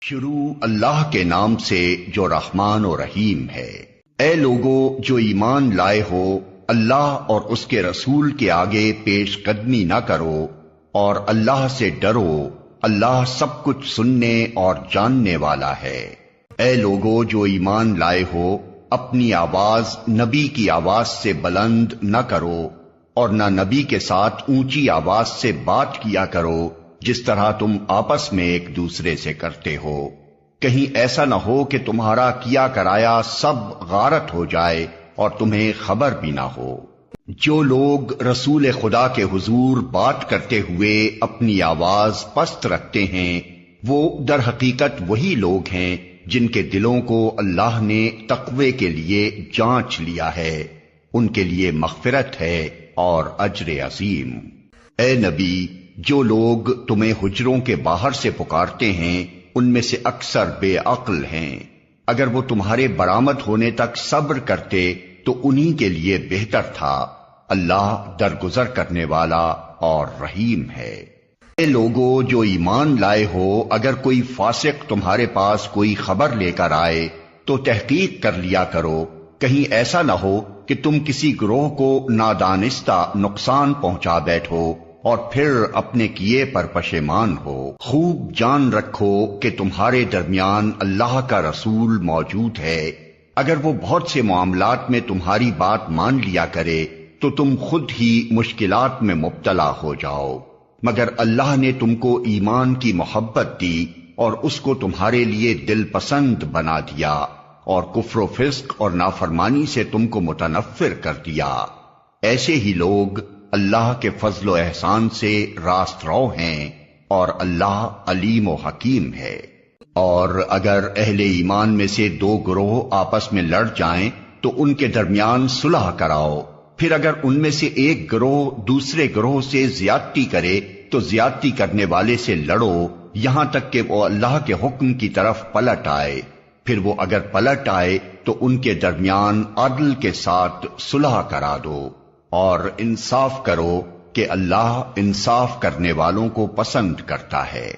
شروع اللہ کے نام سے جو رحمان و رحیم ہے۔ اے لوگو جو ایمان لائے ہو، اللہ اور اس کے رسول کے آگے پیش قدمی نہ کرو اور اللہ سے ڈرو، اللہ سب کچھ سننے اور جاننے والا ہے۔ اے لوگو جو ایمان لائے ہو، اپنی آواز نبی کی آواز سے بلند نہ کرو اور نہ نبی کے ساتھ اونچی آواز سے بات کیا کرو جس طرح تم آپس میں ایک دوسرے سے کرتے ہو، کہیں ایسا نہ ہو کہ تمہارا کیا کرایا سب غارت ہو جائے اور تمہیں خبر بھی نہ ہو۔ جو لوگ رسول خدا کے حضور بات کرتے ہوئے اپنی آواز پست رکھتے ہیں، وہ در حقیقت وہی لوگ ہیں جن کے دلوں کو اللہ نے تقوی کے لیے جانچ لیا ہے، ان کے لیے مغفرت ہے اور اجر عظیم۔ اے نبی، جو لوگ تمہیں حجروں کے باہر سے پکارتے ہیں ان میں سے اکثر بے عقل ہیں، اگر وہ تمہارے برآمد ہونے تک صبر کرتے تو انہی کے لیے بہتر تھا، اللہ درگزر کرنے والا اور رحیم ہے۔ اے لوگو جو ایمان لائے ہو، اگر کوئی فاسق تمہارے پاس کوئی خبر لے کر آئے تو تحقیق کر لیا کرو، کہیں ایسا نہ ہو کہ تم کسی گروہ کو نادانستہ نقصان پہنچا بیٹھو اور پھر اپنے کیے پر پشیمان ہو۔ خوب جان رکھو کہ تمہارے درمیان اللہ کا رسول موجود ہے، اگر وہ بہت سے معاملات میں تمہاری بات مان لیا کرے تو تم خود ہی مشکلات میں مبتلا ہو جاؤ، مگر اللہ نے تم کو ایمان کی محبت دی اور اس کو تمہارے لیے دل پسند بنا دیا اور کفر و فسق اور نافرمانی سے تم کو متنفر کر دیا۔ ایسے ہی لوگ اللہ کے فضل و احسان سے راست رو ہیں اور اللہ علیم و حکیم ہے۔ اور اگر اہل ایمان میں سے دو گروہ آپس میں لڑ جائیں تو ان کے درمیان صلح کراؤ، پھر اگر ان میں سے ایک گروہ دوسرے گروہ سے زیادتی کرے تو زیادتی کرنے والے سے لڑو یہاں تک کہ وہ اللہ کے حکم کی طرف پلٹ آئے، پھر وہ اگر پلٹ آئے تو ان کے درمیان عدل کے ساتھ صلح کرا دو اور انصاف کرو کہ اللہ انصاف کرنے والوں کو پسند کرتا ہے۔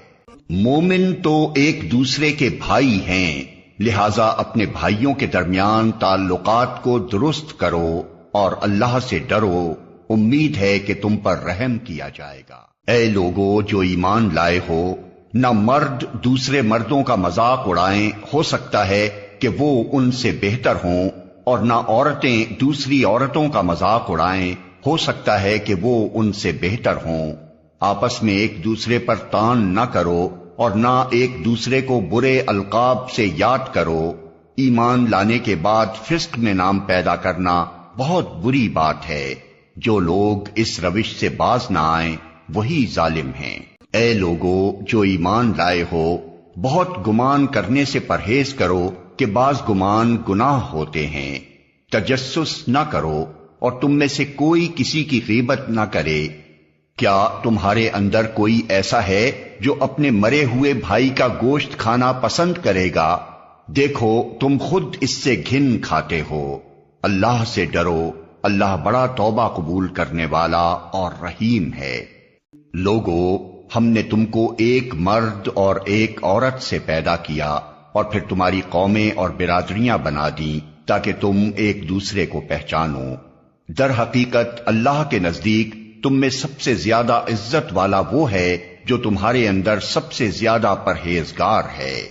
مومن تو ایک دوسرے کے بھائی ہیں، لہذا اپنے بھائیوں کے درمیان تعلقات کو درست کرو اور اللہ سے ڈرو، امید ہے کہ تم پر رحم کیا جائے گا۔ اے لوگو جو ایمان لائے ہو، نہ مرد دوسرے مردوں کا مذاق اڑائیں، ہو سکتا ہے کہ وہ ان سے بہتر ہوں، اور نہ عورتیں دوسری عورتوں کا مذاق اڑائیں، ہو سکتا ہے کہ وہ ان سے بہتر ہوں۔ آپس میں ایک دوسرے پر طعن نہ کرو اور نہ ایک دوسرے کو برے القاب سے یاد کرو۔ ایمان لانے کے بعد فسق میں نام پیدا کرنا بہت بری بات ہے۔ جو لوگ اس روش سے باز نہ آئیں وہی ظالم ہیں۔ اے لوگو جو ایمان لائے ہو، بہت گمان کرنے سے پرہیز کرو کہ بعض گمان گناہ ہوتے ہیں۔ تجسس نہ کرو اور تم میں سے کوئی کسی کی غیبت نہ کرے۔ کیا تمہارے اندر کوئی ایسا ہے جو اپنے مرے ہوئے بھائی کا گوشت کھانا پسند کرے گا؟ دیکھو تم خود اس سے گھن کھاتے ہو۔ اللہ سے ڈرو، اللہ بڑا توبہ قبول کرنے والا اور رحیم ہے۔ لوگو ہم نے تم کو ایک مرد اور ایک عورت سے پیدا کیا اور پھر تمہاری قومیں اور برادریاں بنا دیں تاکہ تم ایک دوسرے کو پہچانو۔ در حقیقت اللہ کے نزدیک تم میں سب سے زیادہ عزت والا وہ ہے جو تمہارے اندر سب سے زیادہ پرہیزگار ہے۔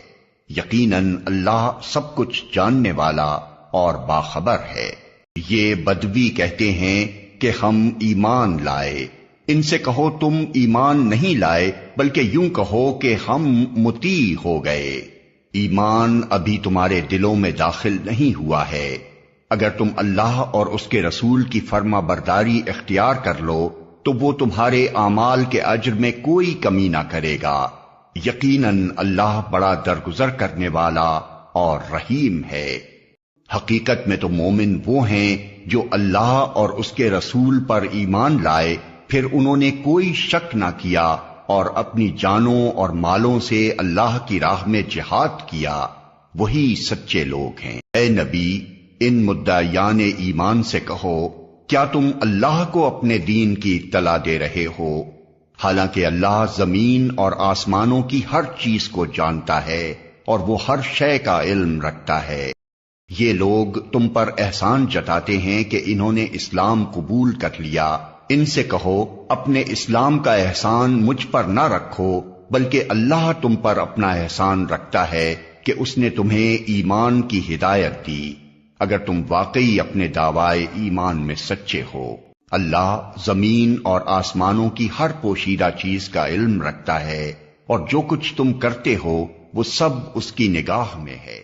یقیناً اللہ سب کچھ جاننے والا اور باخبر ہے۔ یہ بدوی کہتے ہیں کہ ہم ایمان لائے، ان سے کہو تم ایمان نہیں لائے بلکہ یوں کہو کہ ہم مطیع ہو گئے۔ ایمان ابھی تمہارے دلوں میں داخل نہیں ہوا ہے۔ اگر تم اللہ اور اس کے رسول کی فرما برداری اختیار کر لو تو وہ تمہارے اعمال کے اجر میں کوئی کمی نہ کرے گا۔ یقیناً اللہ بڑا درگزر کرنے والا اور رحیم ہے۔ حقیقت میں تو مومن وہ ہیں جو اللہ اور اس کے رسول پر ایمان لائے، پھر انہوں نے کوئی شک نہ کیا اور اپنی جانوں اور مالوں سے اللہ کی راہ میں جہاد کیا، وہی سچے لوگ ہیں۔ اے نبی، ان مدعیان ایمان سے کہو، کیا تم اللہ کو اپنے دین کی اطلاع دے رہے ہو؟ حالانکہ اللہ زمین اور آسمانوں کی ہر چیز کو جانتا ہے اور وہ ہر شے کا علم رکھتا ہے۔ یہ لوگ تم پر احسان جتاتے ہیں کہ انہوں نے اسلام قبول کر لیا۔ ان سے کہو اپنے اسلام کا احسان مجھ پر نہ رکھو، بلکہ اللہ تم پر اپنا احسان رکھتا ہے کہ اس نے تمہیں ایمان کی ہدایت دی، اگر تم واقعی اپنے دعوائے ایمان میں سچے ہو۔ اللہ زمین اور آسمانوں کی ہر پوشیدہ چیز کا علم رکھتا ہے، اور جو کچھ تم کرتے ہو وہ سب اس کی نگاہ میں ہے۔